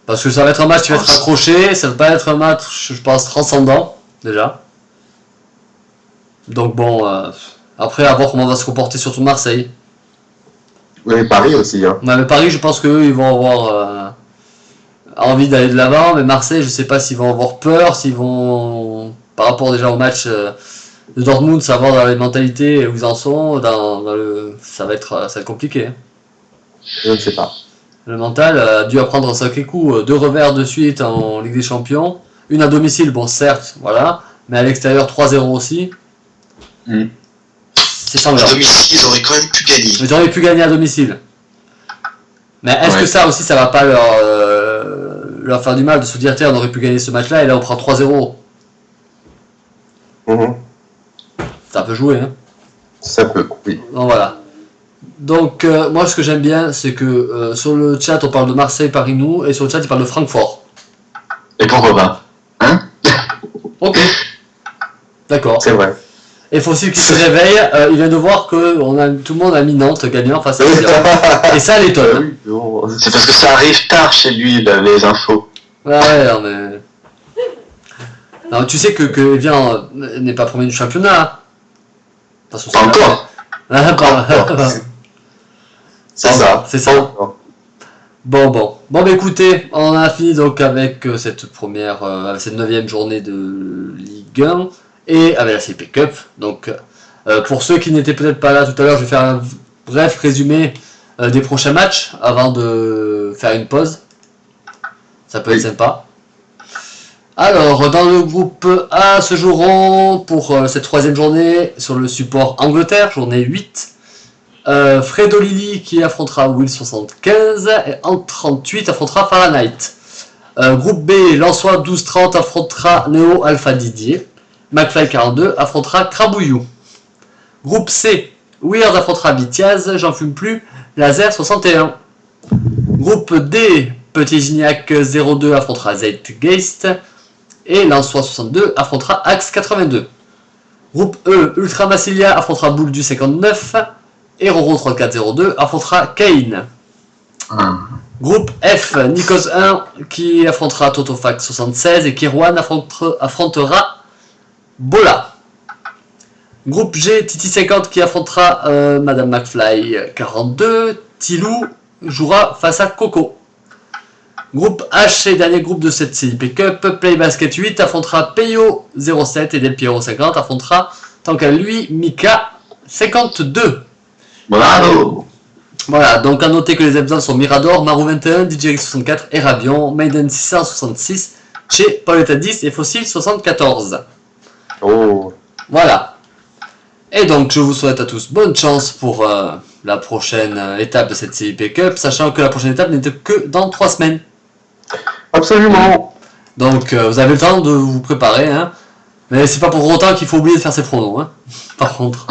Parce que ça va être un match qui va être accroché, ça va pas être un match, je pense, transcendant, déjà. Donc bon, après, à voir comment on va se comporter, surtout Marseille. Oui, Paris aussi. Hein. Ouais, mais Paris, je pense qu'eux, ils vont avoir envie d'aller de l'avant, mais Marseille, je sais pas s'ils vont avoir peur, s'ils vont, par rapport déjà au match de Dortmund, savoir dans les mentalités où ils en sont, ça va être compliqué. Hein. Je ne sais pas. Le mental a dû apprendre un sacré coup, 2 revers de suite en Ligue des Champions, une à domicile, bon certes, voilà, mais à l'extérieur 3-0 aussi. C'est sanglant. À domicile, ils auraient quand même pu gagner. Mais ils auraient pu gagner à domicile. Mais est-ce que ça aussi, ça va pas leur faire du mal de se dire, tiens, on aurait pu gagner ce match-là et là on prend 3-0. Ça peut jouer, hein. Ça peut, oui. Donc voilà. Donc moi ce que j'aime bien c'est que sur le chat on parle de Marseille, Paris, nous, et sur le chat ils parlent de Francfort. Et pourquoi pas? Hein? Ok. D'accord. C'est vrai. Et Fossil qui se réveille, il vient de voir que tout le monde a mis Nantes gagnant face à Lyon. Et ça l'étonne. Oui, bon. C'est parce que ça arrive tard chez lui, les infos. Ouais, non mais... Non, tu sais que Evian n'est pas premier du championnat. Pas encore. C'est ça, c'est ça. Bon, bah écoutez, on a fini donc avec cette première, cette 9e journée de Ligue 1 et avec la CP Cup. Donc, pour ceux qui n'étaient peut-être pas là tout à l'heure, je vais faire un bref résumé des prochains matchs avant de faire une pause. Ça peut être sympa. Alors, dans le groupe A se joueront pour cette 3e journée sur le support Angleterre, journée 8. Fredolili qui affrontera Will 75 et en 38 affrontera Fahrenheit. Groupe B, Lensois 12-30 affrontera Neo Alpha Didier. McFly 42 affrontera Crabouillou. Groupe C, Weird affrontera Vitiaz, J'en fume plus, Laser 61. Groupe D, Petit Gignac 02 affrontera Zeitgeist. Et Lensois 62 affrontera Axe 82. Groupe E, Ultra Massilia affrontera Boule du 59. Et Roro 3402 affrontera Kane. Groupe F, Nikos 1 qui affrontera Totofax 76 et Kirwan affrontera Bola. Groupe G, Titi 50 qui affrontera Madame McFly 42. Tilou jouera face à Coco. Groupe H et dernier groupe de cette CIP Cup, Play Basket 8 affrontera Peyo 07 et Del Piero 50 affrontera tant qu'à lui Mika 52. Bravo. Voilà, donc à noter que les absents sont Mirador, Maru 21, DJX 64, Erabion, Maiden 666, Che, Pauletta 10 et Fossil 74. Oh. Voilà. Et donc, je vous souhaite à tous bonne chance pour la prochaine étape de cette CIP Cup, sachant que la prochaine étape n'était que dans 3 semaines. Absolument. Donc, vous avez le temps de vous préparer, hein. Mais c'est pas pour autant qu'il faut oublier de faire ses pronos, hein. Par contre.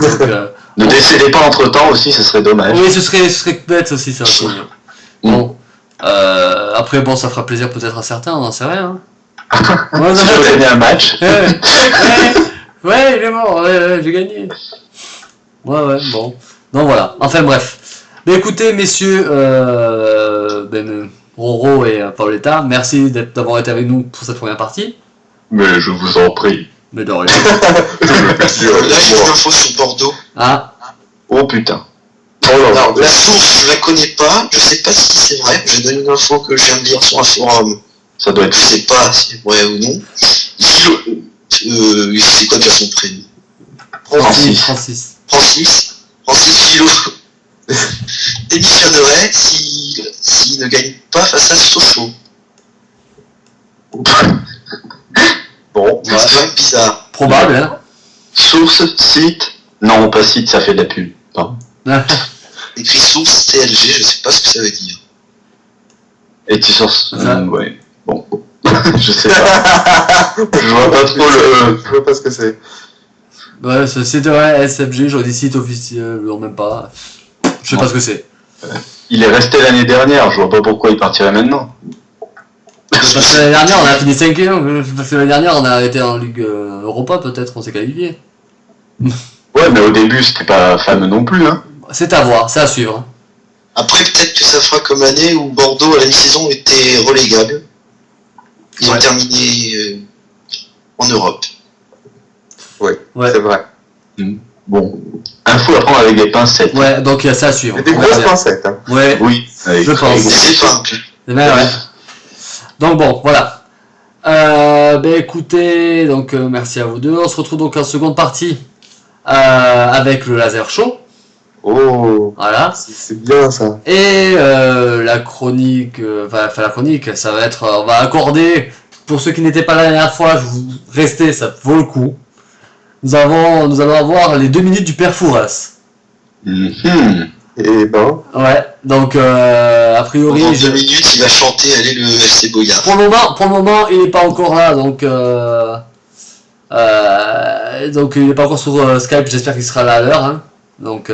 Donc, Ne décédez pas entre temps aussi, ce serait dommage. oui, ce serait bête aussi, ça. Bon. Après, bon, ça fera plaisir peut-être à certains, on n'en sait rien. Hein. Ouais, Si vous gagnez un match. Ouais, il est mort, ouais, j'ai gagné. Ouais, bon. Donc voilà, enfin bref. Mais écoutez, messieurs, Roro et Paoletta, merci d'avoir été avec nous pour cette première partie. Mais je vous en prie. Mais de rien. Là, j'ai une info sur Bordeaux. Ah, Oh putain. Alors, la source, je la connais pas. Je sais pas si c'est vrai. Je donne une info que je viens de lire sur un forum. Ça doit Je être. sais pas si c'est vrai ou non. C'est quoi déjà son prénom? Francis. Francis Philo démissionnerait s'il ne gagne pas face à Sochaux. Bon, C'est quand même bizarre. Probable, hein. Source, site. Non, pas site, ça fait de la pub. Pardon. Écrit source TLG, je sais pas ce que ça veut dire. Et tu sources. Ça. Ouais. Bon. Je sais pas. Je vois pas trop le. Je vois pas ce que c'est. Ouais, ce site, ouais, SFG, j'aurais dit site officiel, non, même pas. Je sais pas ce que c'est. Il est resté l'année dernière, je vois pas pourquoi il partirait maintenant. Parce que l'année dernière, on a fini 5e. Parce que l'année dernière, on a été en Ligue Europa, peut-être, on s'est qualifié. Ouais, mais au début, c'était pas fameux non plus, hein. C'est à voir, c'est à suivre. Après, peut-être que ça fera comme l'année où Bordeaux, à la mi-saison, était relégable. Ils ont terminé en Europe. Oui, Ouais. c'est vrai. Bon. Info à prendre avec des pincettes. Ouais, donc il y a ça à suivre. Et des On verra grosses bien. pincettes. Hein. Ouais, Oui, avec Je pense. C'est simple. ouais. Donc bon, voilà. Écoutez, donc merci à vous deux. On se retrouve donc en seconde partie avec le laser show. Oh, Voilà. c'est bien ça. Et la chronique, la chronique, ça va être, on va accorder, pour ceux qui n'étaient pas là la dernière fois, je vous restez, ça vaut le coup. Nous allons avoir les 2 minutes du père Fouras. Et ben, Ouais, donc a priori, Pendant 2 minutes, il va chanter Allez le FC Boyard. pour le moment, il n'est pas encore là, donc il n'est pas encore sur Skype. J'espère qu'il sera là à l'heure. Hein. Donc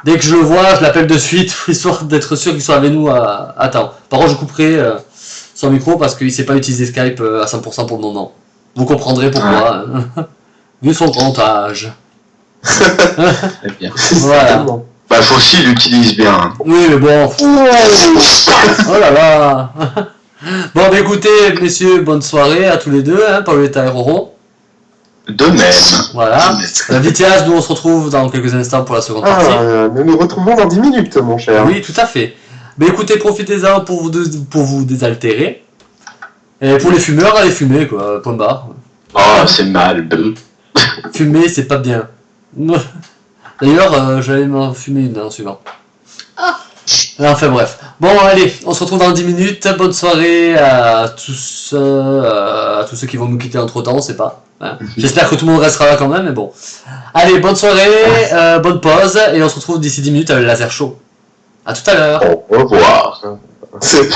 dès que je le vois, je l'appelle de suite, histoire d'être sûr qu'il soit avec nous à temps. Par contre, je couperai son micro parce qu'il ne sait pas utiliser Skype à 100% pour le moment. Vous comprendrez pourquoi. Hein. Vu son grand âge. Très bien. Voilà. tellement. Bah, Fossil l'utilise bien. Hein. Oui, mais bon. Oh là là. Bon, écoutez, messieurs, bonne soirée à tous les deux, hein, Paoletta et Roro. De même. Voilà. Vitiaz, nous on se retrouve dans quelques instants pour la seconde Ah, partie. nous nous retrouvons dans 10 minutes, mon cher. Oui, tout à fait. Mais écoutez, profitez-en pour vous désaltérer. Et pour les fumeurs, allez fumer, quoi, point barre. Oh, c'est mal. Fumer, c'est pas bien. D'ailleurs, j'allais m'en fumer une en suivant. Enfin bref. Bon, allez, on se retrouve dans 10 minutes. Bonne soirée à tous ceux qui vont nous quitter entre temps, on sait pas. Hein. J'espère que tout le monde restera là quand même, mais bon. Allez, bonne soirée, bonne pause, et on se retrouve d'ici 10 minutes avec le laser show. A tout à l'heure. Au revoir. C'est-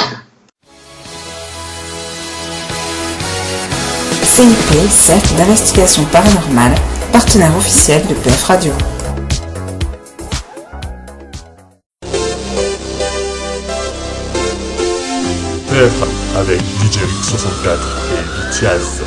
CIP, Cercle d'investigation paranormale, partenaire officiel de PF Radio. PF avec DJ 64 et Vitiaz.